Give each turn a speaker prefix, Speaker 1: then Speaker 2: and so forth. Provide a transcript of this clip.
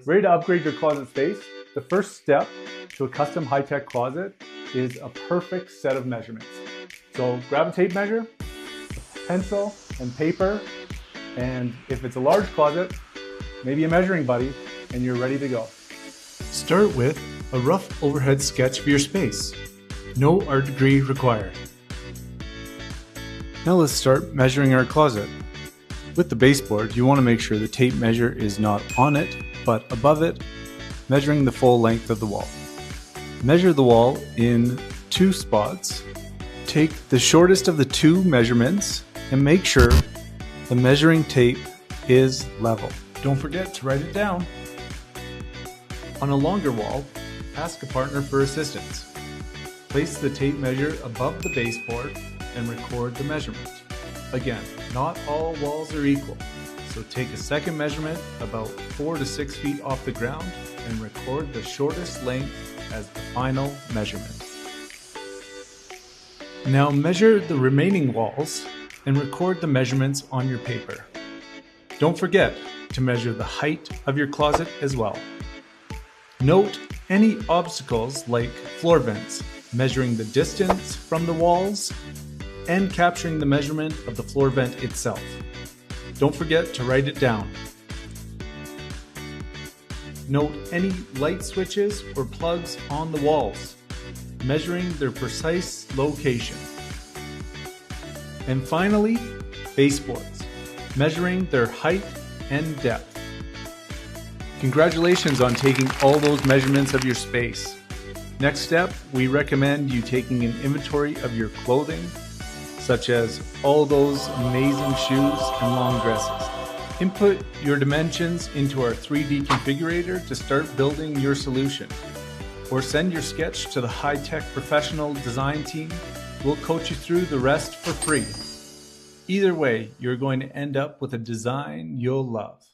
Speaker 1: Ready to upgrade your closet space? The first step to a custom high-tech closet is a perfect set of measurements. So grab a tape measure, pencil and paper, and if it's a large closet, maybe a measuring buddy, and you're ready to go.
Speaker 2: Start with a rough overhead sketch of your space. No art degree required. Now let's start measuring our closet. With the baseboard, you want to make sure the tape measure is not on it, but above it, measuring the full length of the wall. Measure the wall in 2 spots. Take the shortest of the 2 measurements and make sure the measuring tape is level. Don't forget to write it down. On a longer wall, ask a partner for assistance. Place the tape measure above the baseboard and record the measurement. Again, not all walls are equal, so take a second measurement about 4 to 6 feet off the ground and record the shortest length as the final measurement. Now measure the remaining walls and record the measurements on your paper. Don't forget to measure the height of your closet as well. Note any obstacles like floor vents, measuring the distance from the walls, and capturing the measurement of the floor vent itself. Don't forget to write it down. Note any light switches or plugs on the walls, measuring their precise location. And finally, baseboards, measuring their height and depth. Congratulations on taking all those measurements of your space. Next step, we recommend you taking an inventory of your clothing, such as all those amazing shoes and long dresses. Input your dimensions into our 3D configurator to start building your solution. Or send your sketch to the high-tech professional design team. We'll coach you through the rest for free. Either way, you're going to end up with a design you'll love.